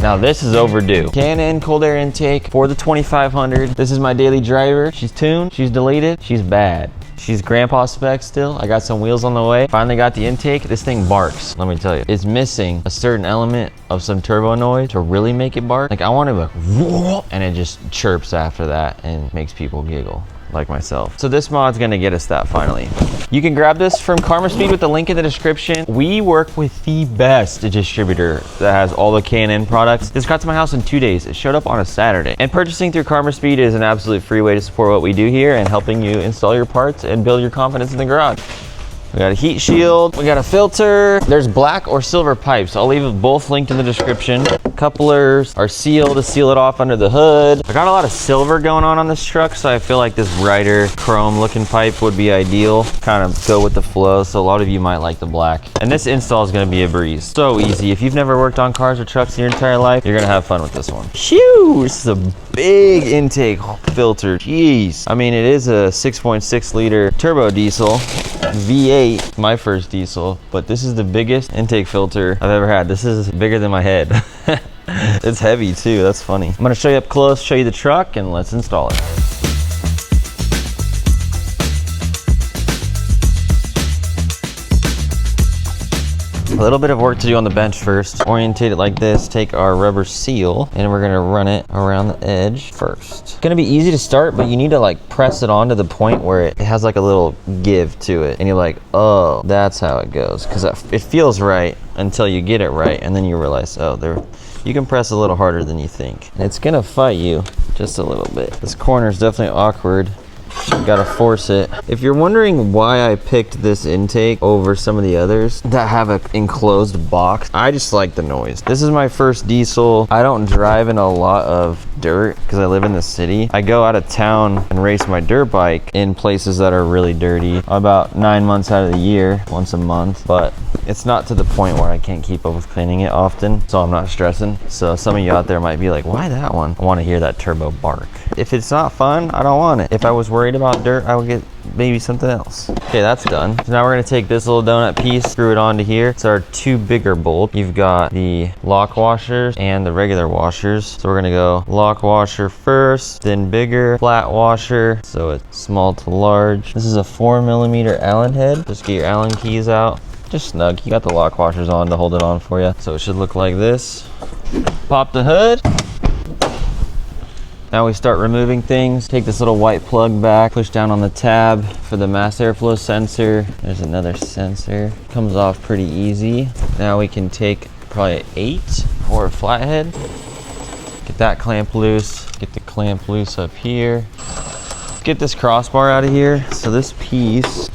Now this is overdue. K&N Cold Air Intake for the 2500. This is my daily driver. She's tuned, she's deleted, she's bad. She's grandpa spec still. I got some wheels on the way. Finally got the intake. This thing barks, let me tell you. It's missing a certain element of some turbo noise to really make it bark. Like I want to like, whoa, and it just chirps after that and makes people giggle, like myself. So this mod's gonna get us that finally. You can grab this from Karma Speed with the link in the description. We work with the best distributor that has all the K&N products. This got to my house in 2 days. It showed up on a Saturday. And purchasing through Karma Speed is an absolute free way to support what we do here and helping you install your parts and build your confidence in the garage. We got a heat shield, we got a filter. There's black or silver pipes. I'll leave both linked in the description. Couplers are sealed to seal it off under the hood. I got a lot of silver going on this truck, so I feel like this brighter chrome looking pipe would be ideal. Kind of go with the flow, so a lot of you might like the black. And this install is gonna be a breeze. So easy. If you've never worked on cars or trucks in your entire life, you're gonna have fun with this one. Phew, this is a big intake filter. Jeez. I mean, it is a 6.6 liter turbo diesel. V8, my first diesel, but this is the biggest intake filter I've ever had. This is bigger than my head. It's heavy too, that's funny. I'm gonna show you up close, show you the truck, and let's install it. A little bit of work to do on the bench first. Orientate it like this, take our rubber seal, and we're gonna run it around the edge first. It's gonna be easy to start, but you need to like press it on to the point where it has like a little give to it. And you're like, oh, that's how it goes. Because it feels right until you get it right, and then you realize, oh, you can press a little harder than you think. And it's gonna fight you just a little bit. This corner is definitely awkward. You gotta force it. If you're wondering why I picked this intake over some of the others that have an enclosed box, I just like the noise. This is my first diesel. I don't drive in a lot of dirt because I live in the city. I go out of town and race my dirt bike in places that are really dirty about 9 months out of the year, once a month, but it's not to the point where I can't keep up with cleaning it often, so I'm not stressing. So some of you out there might be like, why that one? I want to hear that turbo bark. If it's not fun, I don't want it. If I was worried about dirt, I would get maybe something else. Okay, that's done. So now we're gonna take this little donut piece, screw it onto here. It's our two bigger bolts. You've got the lock washers and the regular washers. So we're gonna go lock washer first, then bigger, flat washer. So it's small to large. This is a 4mm Allen head. Just get your Allen keys out. Just snug. You got the lock washers on to hold it on for you. So it should look like this. Pop the hood. Now we start removing things. Take this little white plug back, push down on the tab for the mass airflow sensor. There's another sensor. Comes off pretty easy. Now we can take probably an 8 or a flathead. Get that clamp loose. Get the clamp loose up here. Get this crossbar out of here. So this piece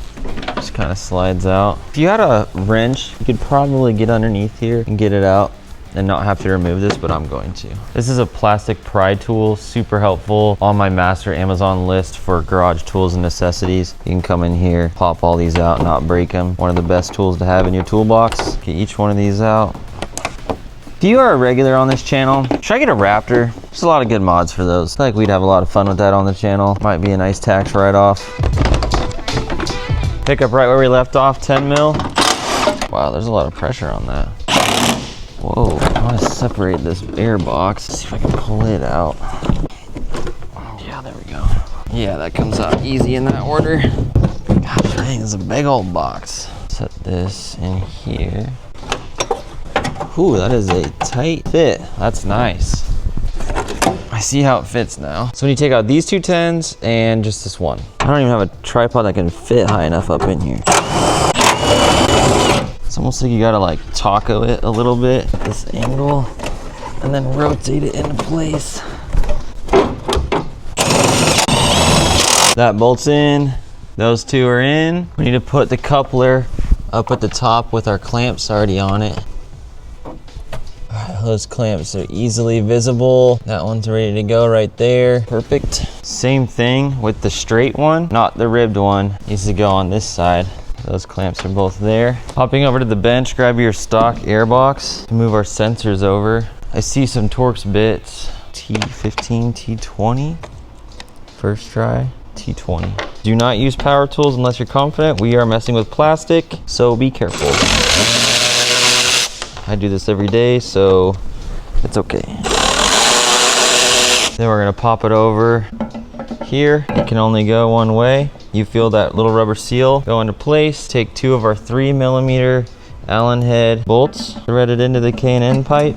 just kind of slides out. If you had a wrench, you could probably get underneath here and get it out and not have to remove this, but I'm going to. This is a plastic pry tool, super helpful on my master Amazon list for garage tools and necessities. You can come in here, pop all these out, not break them. One of the best tools to have in your toolbox. Get each one of these out. If you are a regular on this channel, should I get a Raptor? There's a lot of good mods for those. I feel like we'd have a lot of fun with that on the channel. Might be a nice tax write-off. Pick up right where we left off, 10 mil. Wow, there's a lot of pressure on that. Whoa, I want to separate this air box. See if I can pull it out. Yeah, there we go. Yeah, that comes out easy in that order. Gosh dang, it's a big old box. Set this in here. Ooh, that is a tight fit. That's nice. I see how it fits now. So when you take out these two 10s and just this one. I don't even have a tripod that can fit high enough up in here. It's almost like you gotta like taco it a little bit at this angle and then rotate it into place. That bolts in, those two are in. We need to put the coupler up at the top with our clamps already on it. Those clamps are easily visible. That one's ready to go right there. Perfect. Same thing with the straight one, not the ribbed one. Needs to go on this side. Those clamps are both there. Hopping over to the bench, grab your stock air box to move our sensors over. I see some Torx bits. T15, T20. First try, T20. Do not use power tools unless you're confident. We are messing with plastic, so be careful. I do this every day, so It's okay. Then we're gonna pop it over here. It can only go one way. You feel that little rubber seal go into place. Take 2 of our 3mm Allen head bolts, thread it into the K&N pipe.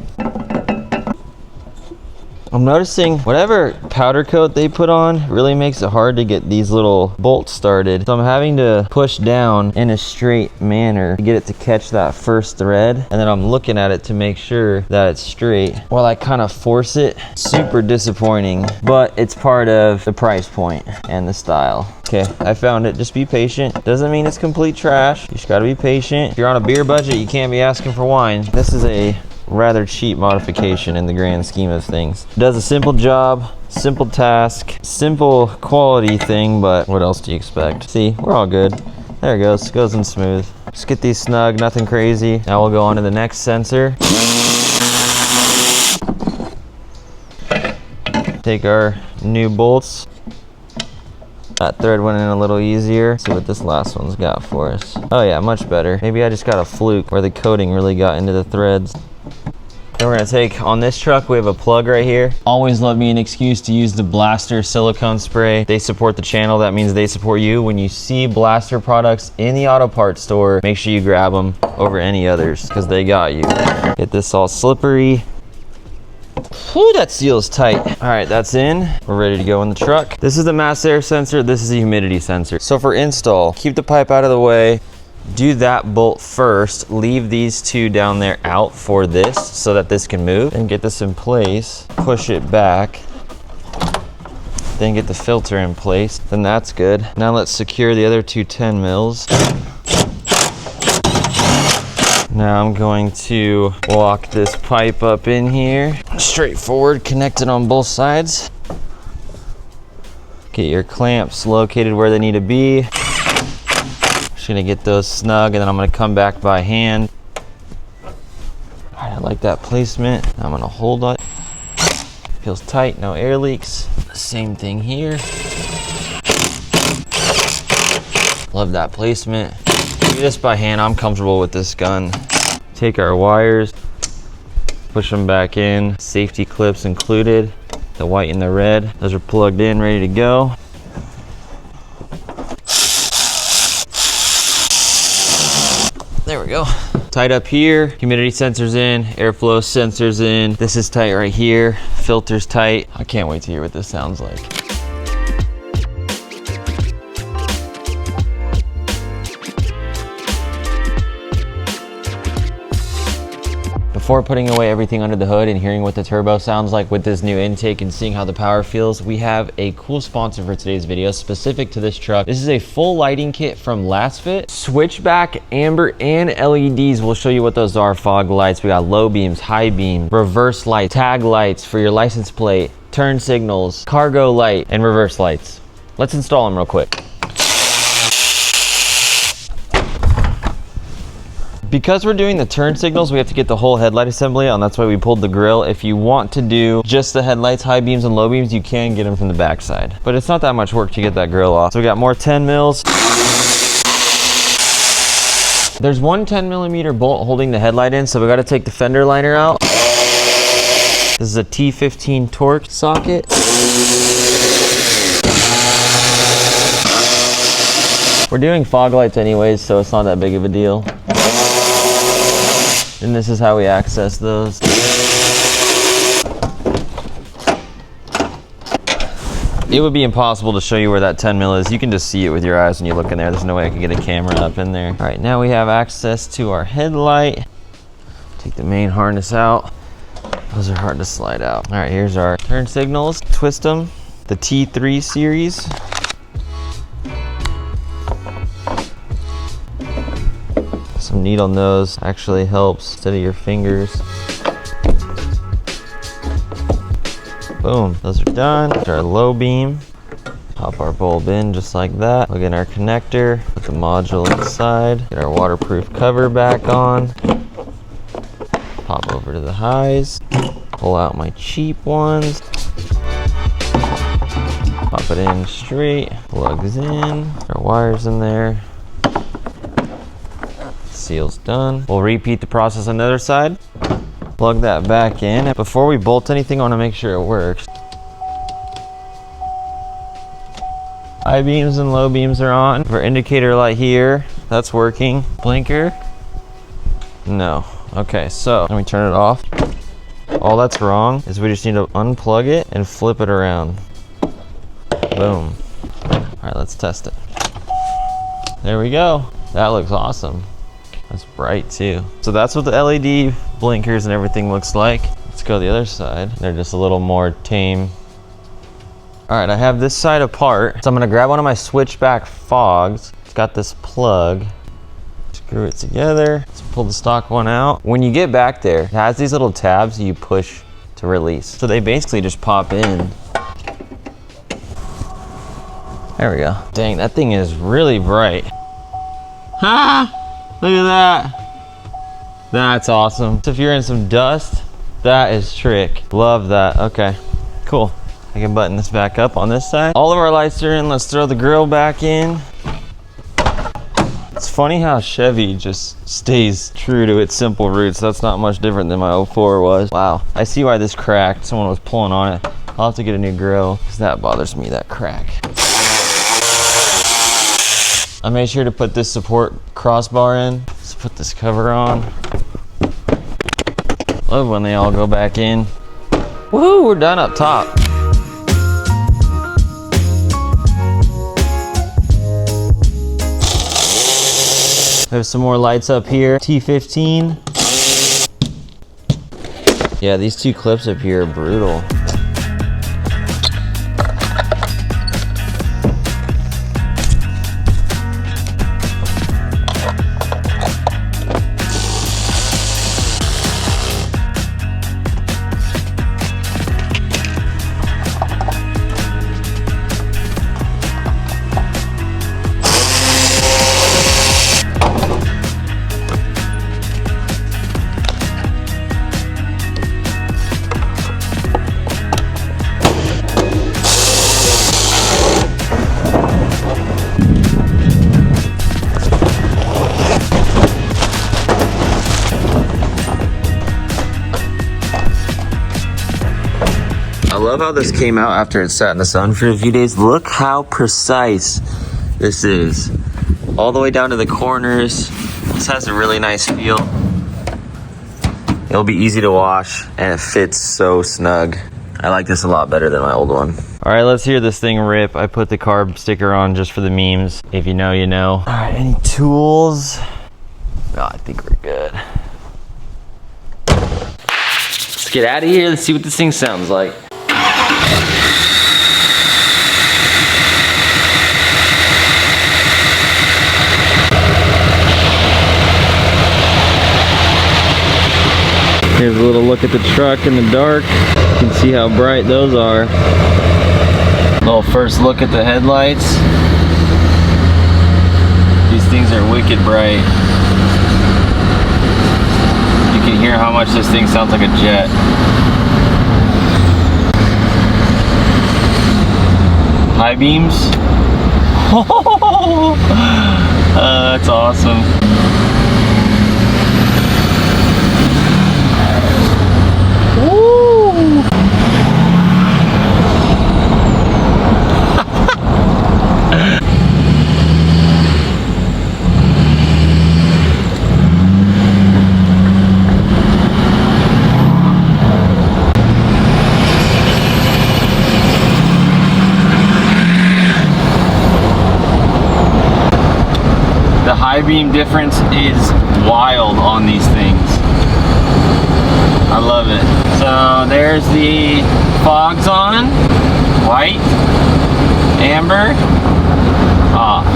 I'm noticing whatever powder coat they put on really makes it hard to get these little bolts started. So I'm having to push down in a straight manner to get it to catch that first thread. And then I'm looking at it to make sure that it's straight while I kind of force it. Super disappointing, but it's part of the price point and the style. Okay, I found it. Just be patient. Doesn't mean it's complete trash. You just gotta be patient. If you're on a beer budget, you can't be asking for wine. This is a rather cheap modification in the grand scheme of things. It does a simple job, simple task, simple quality thing, but what else do you expect? See, we're all good. There it goes, goes in smooth. Just get these snug, nothing crazy. Now we'll go on to the next sensor. Take our new bolts. That thread went in a little easier. Let's see what this last one's got for us. Oh yeah, much better. Maybe I just got a fluke where the coating really got into the threads. Then we're gonna take, on this truck, we have a plug right here. Always love me an excuse to use the Blaster silicone spray. They support the channel, that means they support you. When you see Blaster products in the auto parts store, make sure you grab them over any others, because they got you. Get this all slippery. Whew, that seal is tight. All right, that's in. We're ready to go in the truck. This is the mass air sensor. This is the humidity sensor. So for install, keep the pipe out of the way. Do that bolt first. Leave these 2 down there out for this so that this can move. And get this in place. Push it back. Then get the filter in place. Then that's good. Now let's secure the other 2 10 mils. Now I'm going to walk this pipe up in here. Straightforward, connected on both sides. Get your clamps located where they need to be. Just gonna get those snug, and then I'm gonna come back by hand. All right, I like that placement. I'm gonna hold it. Feels tight, no air leaks. Same thing here. Love that placement. Do this by hand, I'm comfortable with this gun. Take our wires, push them back in, safety clips included, the white and the red. Those are plugged in, ready to go. There we go. Tight up here, humidity sensors in, airflow sensors in. This is tight right here, filter's tight. I can't wait to hear what this sounds like. Before putting away everything under the hood and hearing what the turbo sounds like with this new intake and seeing how the power feels, we have a cool sponsor for today's video specific to this truck. This is a full lighting kit from LastFit. Switchback, amber, and LEDs. We'll show you what those are. Fog lights, we got low beams, high beam, reverse light, tag lights for your license plate, turn signals, cargo light, and reverse lights. Let's install them real quick. Because we're doing the turn signals, we have to get the whole headlight assembly on. That's why we pulled the grill. If you want to do just the headlights, high beams and low beams, you can get them from the backside. But it's not that much work to get that grill off. So we got more 10 mils. There's one 10mm bolt holding the headlight in, so we got to take the fender liner out. This is a T15 torque socket. We're doing fog lights anyways, so it's not that big of a deal. And this is how we access those. It would be impossible to show you where that 10 mil is. You can just see it with your eyes when you look in there. There's no way I can get a camera up in there. All right, now we have access to our headlight. Take the main harness out. Those are hard to slide out. All right, here's our turn signals. Twist them. The T3 series. Some needle nose actually helps instead of your fingers. Boom, those are done. Get our low beam. Pop our bulb in just like that. Plug in our connector, put the module inside. Get our waterproof cover back on. Pop over to the highs. Pull out my cheap ones. Pop it in straight. Plugs in. Our wires in there. Seal's done. We'll repeat the process on the other side. Plug that back in. Before we bolt anything, I want to make sure it works. High beams and low beams are on. Our indicator light here, that's working. Blinker, no. Okay, so let me turn it off. All that's wrong is we just need to unplug it and flip it around. Boom. All right, let's test it. There we go. That looks awesome. That's bright too. So that's what the LED blinkers and everything looks like. Let's go to the other side. They're just a little more tame. All right, I have this side apart. So I'm gonna grab one of my switchback fogs. It's got this plug. Screw it together. Let's pull the stock one out. When you get back there, it has these little tabs you push to release. So they basically just pop in. There we go. Dang, that thing is really bright. Ha! Look at that. That's awesome. So if you're in some dust, that is trick. Love that. Okay, cool. I can button this back up on this side. All of our lights are in. Let's throw the grill back in. It's funny how Chevy just stays true to its simple roots. That's not much different than my 04 was. Wow, I see why this cracked. Someone was pulling on it. I'll have to get a new grill because that bothers me, that crack. I made sure to put this support crossbar in. Let's put this cover on. Love when they all go back in. Woohoo, we're done up top. There's some more lights up here. T15. Yeah, these two clips up here are brutal. I love how this came out after it sat in the sun for a few days. Look how precise this is. All the way down to the corners. This has a really nice feel. It'll be easy to wash and it fits so snug. I like this a lot better than my old one. All right, let's hear this thing rip. I put the carb sticker on just for the memes. If you know, you know. All right, any tools? No, I think we're good. Let's get out of here. Let's see what this thing sounds like. Here's a little look at the truck in the dark. You can see how bright those are. Little first look at the headlights. These things are wicked bright. You can hear how much this thing sounds like a jet. High beams. That's awesome. The high beam difference is wild on these things. I love it. So there's the fogs on, white, amber, off.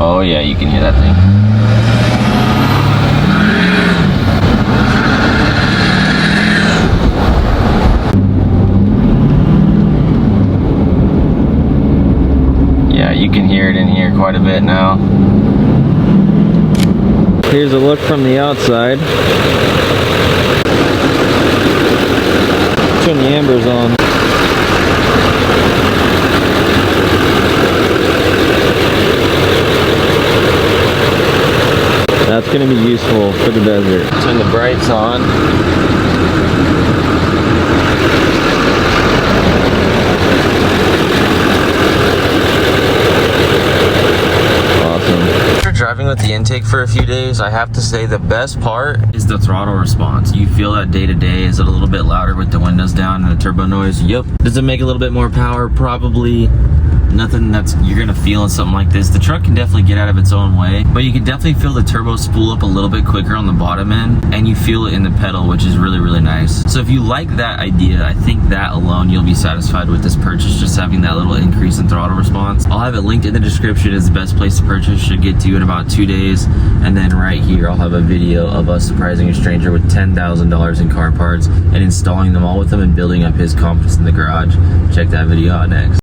Oh yeah, you can hear that thing. You can hear it in here quite a bit now. Here's a look from the outside. Turn the ambers on. gonna be useful for the desert. Turn the brights on. After driving with the intake for a few days, I have to say the best part is the throttle response. You feel that day to day. Is it a little bit louder with the windows down and the turbo noise? Yep. Does it make a little bit more power? Probably. Nothing that's you're gonna feel in something like this. The truck can definitely get out of its own way, but you can definitely feel the turbo spool up a little bit quicker on the bottom end, and you feel it in the pedal, which is really, really nice. So if you like that idea, I think that alone you'll be satisfied with this purchase, just having that little increase in throttle response. I'll have it linked in the description. It's the best place to purchase. Should get to you in about 2 days, and then right here I'll have a video of us surprising a stranger with $10,000 in car parts and installing them all with him and building up his confidence in the garage. Check that video out next.